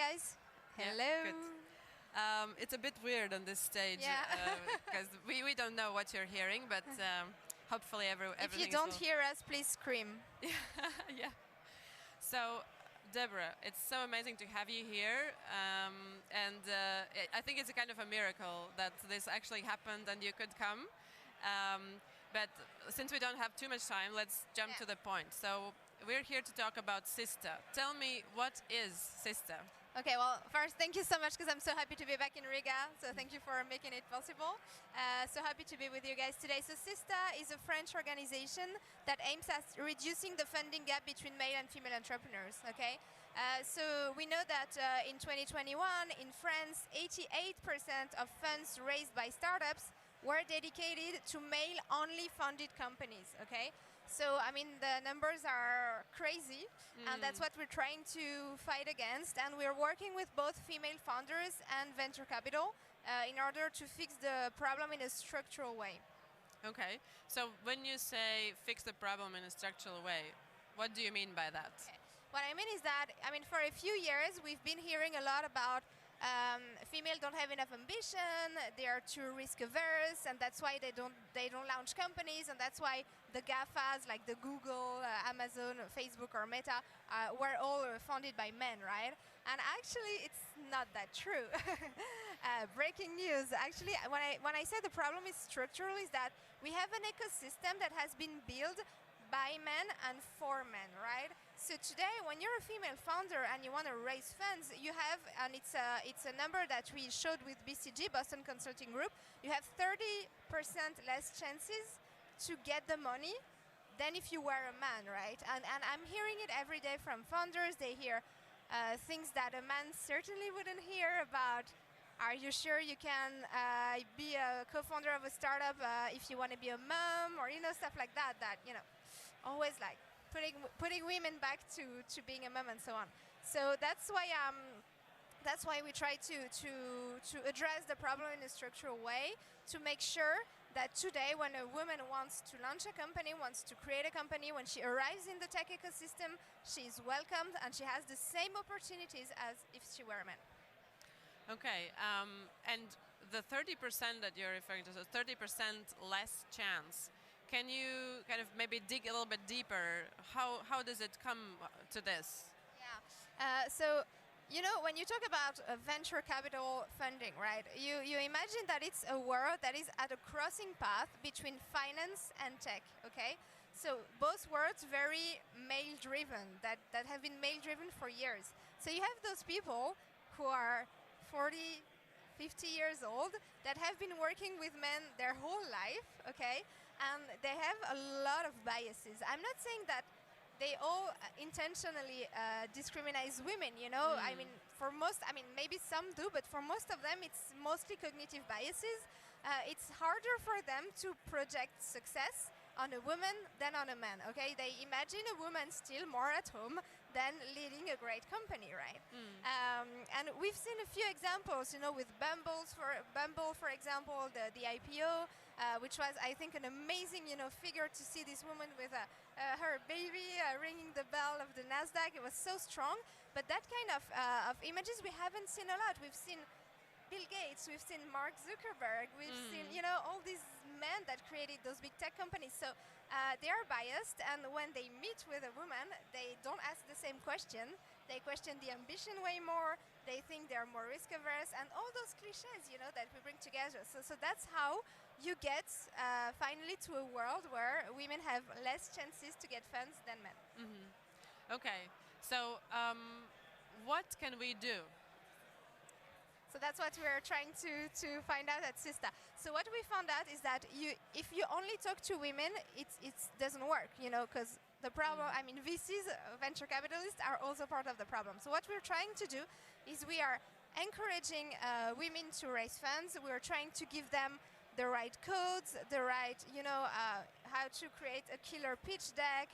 guys? Hello. Yeah, good. It's a bit weird on this stage because we don't know what you're hearing, but hopefully everything. If you don't hear us, please scream. Yeah. So, Deborah, it's so amazing to have you here, and I think it's a kind of a miracle that this actually happened and you could come. But since we don't have too much time, let's jump to the point. So we're here to talk about SISTA. Tell me, what is SISTA? Okay, well, first, thank you so much because I'm so happy to be back in Riga. So thank you for making it possible. So happy to be with you guys today. So SISTA is a French organization that aims at reducing the funding gap between male and female entrepreneurs. Okay, so we know that in 2021 in France, 88% of funds raised by startups were dedicated to male-only funded companies. Okay. So, I mean, the numbers are crazy, and that's what we're trying to fight against. And we're working with both female founders and venture capital in order to fix the problem in a structural way. Okay. So when you say fix the problem in a structural way, what do you mean by that? Okay. What I mean is that, for a few years, we've been hearing a lot about female don't have enough ambition, they are too risk averse, and that's why they don't launch companies, and that's why the GAFAs like the Google, Amazon, Facebook, or Meta were all funded by men, right? And actually, it's not that true. Breaking news. Actually, when I say the problem is structural, is that we have an ecosystem that has been built by men and for men, right? So today, when you're a female founder and you want to raise funds, you have, and it's a number that we showed with BCG, Boston Consulting Group, you have 30% less chances to get the money than if you were a man, right? And I'm hearing it every day from founders. They hear things that a man certainly wouldn't hear about. Are you sure you can be a co-founder of a startup if you want to be a mom, or stuff like that? Always like putting women back to being a mom and so on. So that's why we try to address the problem in a structural way, to make sure that today, when a woman wants to launch a company, wants to create a company, when she arrives in the tech ecosystem, she's welcomed and she has the same opportunities as if she were a man. Okay, and the 30% that you're referring to, so 30% less chance. Can you kind of maybe dig a little bit deeper? How does it come to this? Yeah. So, when you talk about venture capital funding, right? You imagine that it's a world that is at a crossing path between finance and tech. Okay. So both worlds very male-driven, that have been male-driven for years. So you have those people who are 40, 50 years old that have been working with men their whole life, okay? And they have a lot of biases. I'm not saying that they all intentionally discriminate women, maybe some do, but for most of them, it's mostly cognitive biases. It's harder for them to project success on a woman than on a man, okay? They imagine a woman still more at home than leading a great company, right? And we've seen a few examples, with Bumble, for example, the IPO, which was, I think, an amazing, figure to see this woman with her baby ringing the bell of the Nasdaq. It was so strong. But that kind of images we haven't seen a lot. We've seen Bill Gates, we've seen Mark Zuckerberg, we've seen, all these men that created those big tech companies. So they are biased, and when they meet with a woman, they don't ask the same question. They question the ambition way more. They think they're more risk averse, and all those cliches, that we bring together. So that's how you get finally to a world where women have less chances to get funds than men. Mm-hmm. Okay, so what can we do? So that's what we're trying to find out at SISTA. So what we found out is that if you only talk to women, it doesn't work, because the problem, VCs, venture capitalists, are also part of the problem. So what we're trying to do is we are encouraging women to raise funds. We're trying to give them the right codes, the right, how to create a killer pitch deck,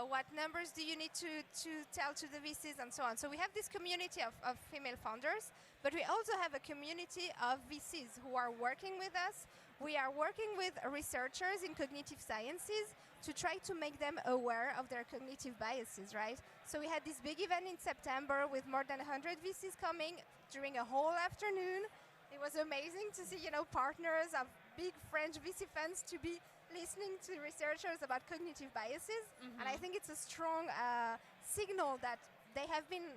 what numbers do you need to tell to the VCs, and so on. So we have this community of female founders, but we also have a community of VCs who are working with us. We are working with researchers in cognitive sciences to try to make them aware of their cognitive biases, right? So we had this big event in September with more than 100 VCs coming during a whole afternoon. It was amazing to see, partners of big French VC funds to be listening to researchers about cognitive biases. And I think it's a strong signal that they have been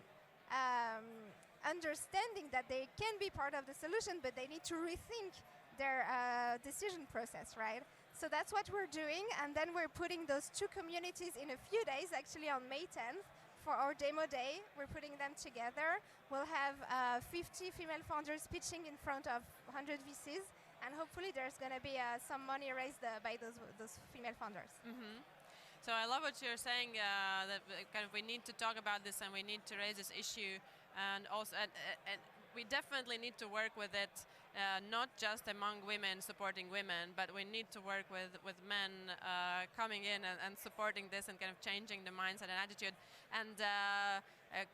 understanding that they can be part of the solution, but they need to rethink their decision process, right? So that's what we're doing, and then we're putting those two communities in a few days, actually on May 10th, for our demo day. We're putting them together. We'll have 50 female founders pitching in front of 100 VCs, and hopefully there's going to be some money raised by those female founders. So I love what you're saying, that kind of we need to talk about this and we need to raise this issue, and also and we definitely need to work with it, not just among women supporting women, but we need to work with men coming in and supporting this and kind of changing the mindset and attitude. And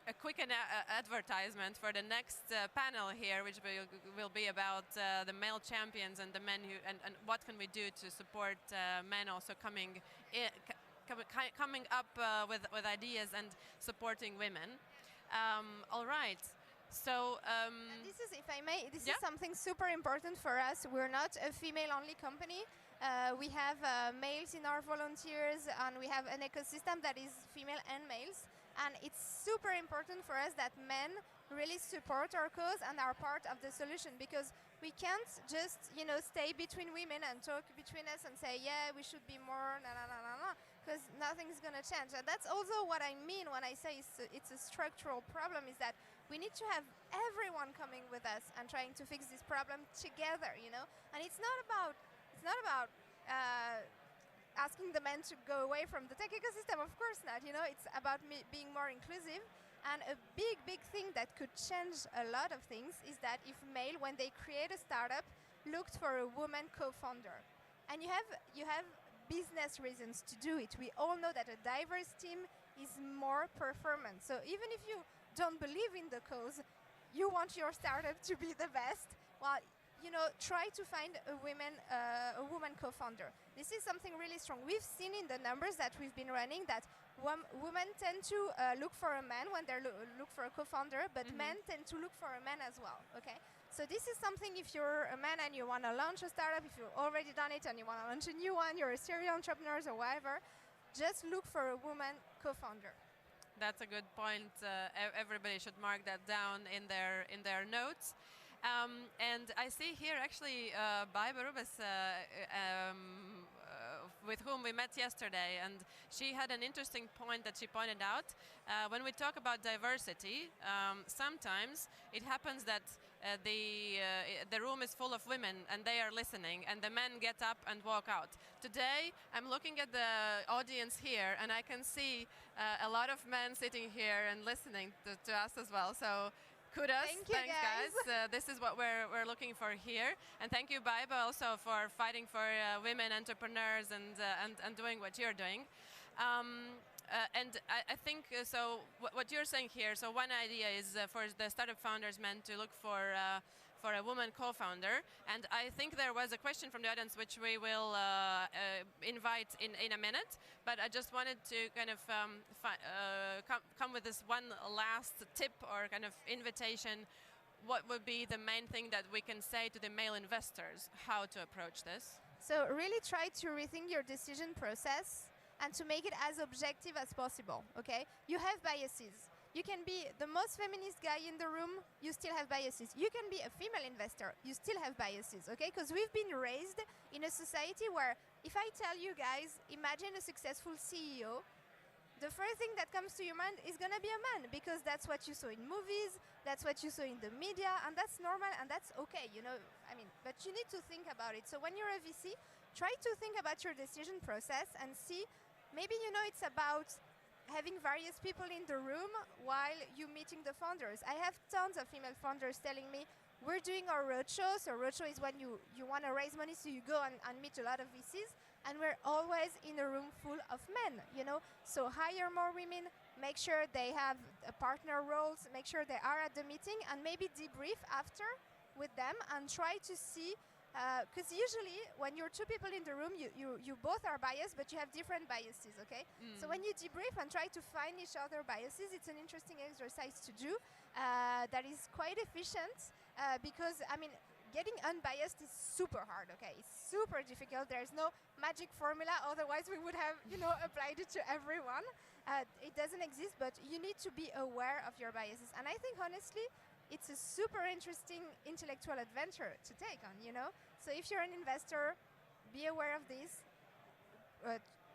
a quick advertisement for the next panel here, which will be about the male champions and the men who and what can we do to support men also coming up with ideas and supporting women. All right. So this is, if I may, this is something super important for us. We're not a female-only company. We have males in our volunteers, and we have an ecosystem that is female and males. And it's super important for us that men really support our cause and are part of the solution, because we can't just, stay between women and talk between us and say, yeah, we should be more, because nothing's going to change. And that's also what I mean when I say it's a structural problem, is that we need to have everyone coming with us and trying to fix this problem together, And it's not about asking the men to go away from the tech ecosystem, of course not, It's about being more inclusive. And a big thing that could change a lot of things is that if male, when they create a startup, looked for a woman co-founder. And you have business reasons to do it. We all know that a diverse team is more performant. So even if you don't believe in the cause, you want your startup to be the best, well, try to find a woman co-founder. This is something really strong. We've seen in the numbers that we've been running that women tend to look for a man when they look for a co-founder, but men tend to look for a man as well, okay? So this is something, if you're a man and you want to launch a startup, if you've already done it and you want to launch a new one, you're a serial entrepreneur or whatever, just look for a woman co-founder. That's a good point. Everybody should mark that down in their notes. And I see here actually Barbara Rubes, with whom we met yesterday, and she had an interesting point that she pointed out. When we talk about diversity, sometimes it happens that the room is full of women and they are listening, and the men get up and walk out. Today, I'm looking at the audience here, and I can see a lot of men sitting here and listening to us as well. So kudos, thanks guys. This is what we're looking for here, and thank you, Baiba, also for fighting for women entrepreneurs and doing what you're doing. And I think so. What you're saying here. So one idea is for the startup founders meant to look for a woman co-founder, and I think there was a question from the audience which we will invite in a minute. But I just wanted to kind of come with this one last tip or kind of invitation. What would be the main thing that we can say to the male investors how to approach this? So really try to rethink your decision process and to make it as objective as possible, okay? You have biases. You can be the most feminist guy in the room, you still have biases. You can be a female investor, you still have biases, okay? Because we've been raised in a society where if I tell you guys, imagine a successful CEO, the first thing that comes to your mind is going to be a man, because that's what you saw in movies, that's what you saw in the media, and that's normal and that's okay, but you need to think about it. So when you're a VC, try to think about your decision process and see, maybe it's about having various people in the room while you're meeting the founders. I have tons of female founders telling me, we're doing our roadshow. So roadshow is when you want to raise money, so you go and meet a lot of VCs, and we're always in a room full of men, So hire more women, make sure they have partner roles, make sure they are at the meeting, and maybe debrief after with them and try to see because usually when you're two people in the room, you both are biased, but you have different biases, okay? So when you debrief and try to find each other biases, it's an interesting exercise to do that is quite efficient because, I mean, getting unbiased is super hard, okay? It's super difficult. There's no magic formula, otherwise we would have, applied it to everyone. It doesn't exist, but you need to be aware of your biases. And I think, honestly, it's a super interesting intellectual adventure to take on, So if you're an investor, be aware of this.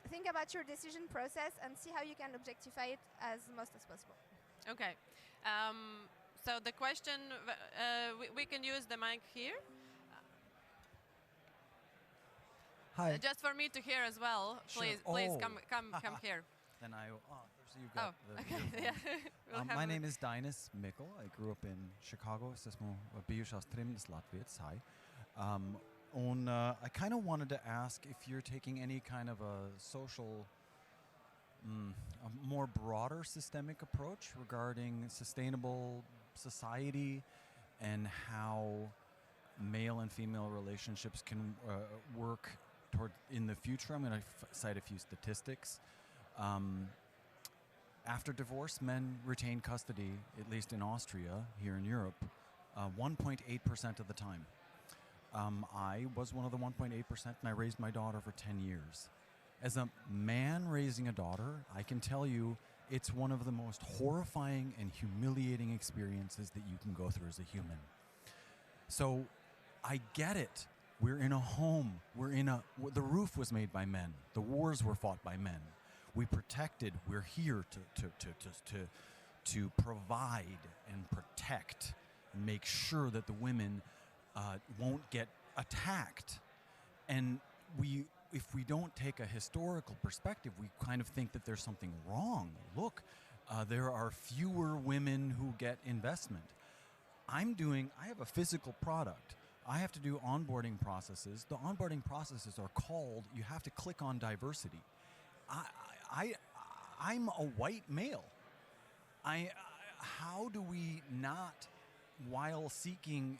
Think about your decision process and see how you can objectify it as most as possible. Okay. So the question, we can use the mic here. Hi. Just for me to hear as well, Sure. please come here. Then you've got the okay. Yeah. My name is Dinas Mikkel. I grew up in Chicago. I kind of wanted to ask if you're taking any kind of a social, a more broader systemic approach regarding sustainable society and how male and female relationships can work toward in the future. I'm going to cite a few statistics. After divorce, men retain custody, at least in Austria, here in Europe, 1.8% of the time. I was one of the 1.8%, and I raised my daughter for 10 years. As a man raising a daughter, I can tell you it's one of the most horrifying and humiliating experiences that you can go through as a human. So I get it. We're in a home. The roof was made by men. The wars were fought by men. We protected. We're here to provide and protect and make sure that the women won't get attacked. And if we don't take a historical perspective, we kind of think that there's something wrong. Look, there are fewer women who get investment. I have a physical product. I have to do onboarding processes. The onboarding processes are called, you have to click on diversity. I'm a white male. How do we not, while seeking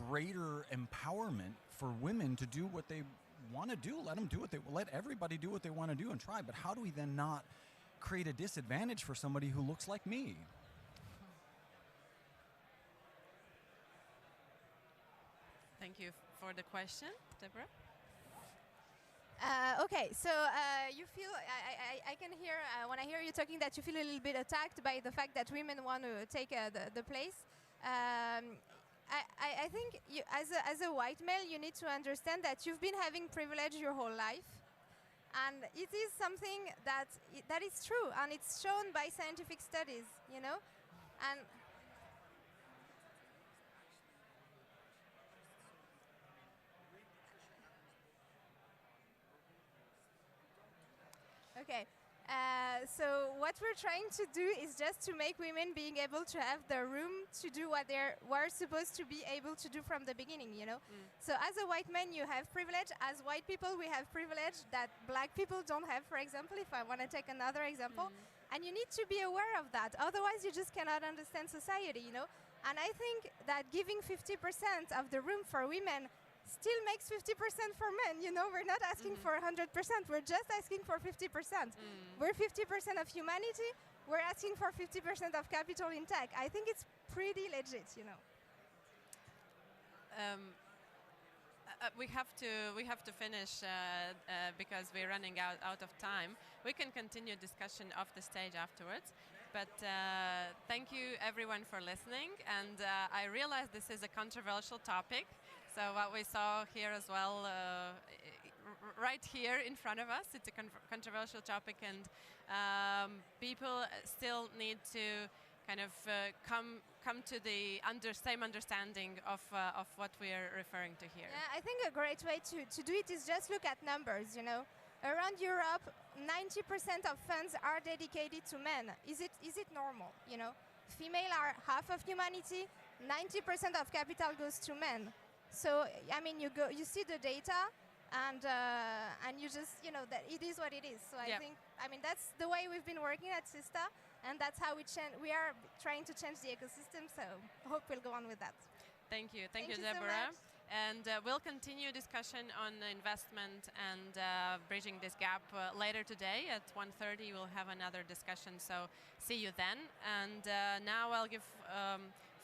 greater empowerment for women to do what they want to do, let everybody do what they want to do and try, but how do we then not create a disadvantage for somebody who looks like me? Thank you for the question, Deborah. Okay, so you feel, I can hear, when I hear you talking, that you feel a little bit attacked by the fact that women want to take the place. I think as a white male, you need to understand that you've been having privilege your whole life. And it is something that is true, and it's shown by scientific studies, And okay. So what we're trying to do is just to make women being able to have the room to do what they were supposed to be able to do from the beginning, So as a white man, you have privilege. As white people, we have privilege that black people don't have, for example, if I want to take another example. And you need to be aware of that. Otherwise, you just cannot understand society, And I think that giving 50% of the room for women still makes 50% for men, We're not asking for 100%, we're just asking for 50%. We're 50% of humanity, we're asking for 50% of capital in tech. I think it's pretty legit, We have to finish because we're running out of time. We can continue discussion off the stage afterwards. But thank you everyone for listening, and I realize this is a controversial topic. So what we saw here as well, right here in front of us, it's a controversial topic, and people still need to kind of come to the same understanding of what we are referring to here. Yeah, I think a great way to do it is just look at numbers, Around Europe, 90% of funds are dedicated to men. Is it normal, Female are half of humanity, 90% of capital goes to men. So, I mean, you see the data, and you just, that it is what it is. So I think, that's the way we've been working at SISTA, and that's how we are trying to change the ecosystem. So I hope we'll go on with that. Thank you, Thank you Deborah. So much. And we'll continue discussion on investment and bridging this gap later today at 1:30. We'll have another discussion, so see you then. And now I'll give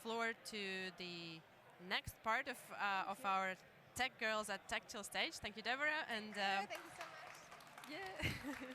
floor to the next part of our Tech Girls at TechChill stage. Thank you, Deborah. And Thank you so much. yeah.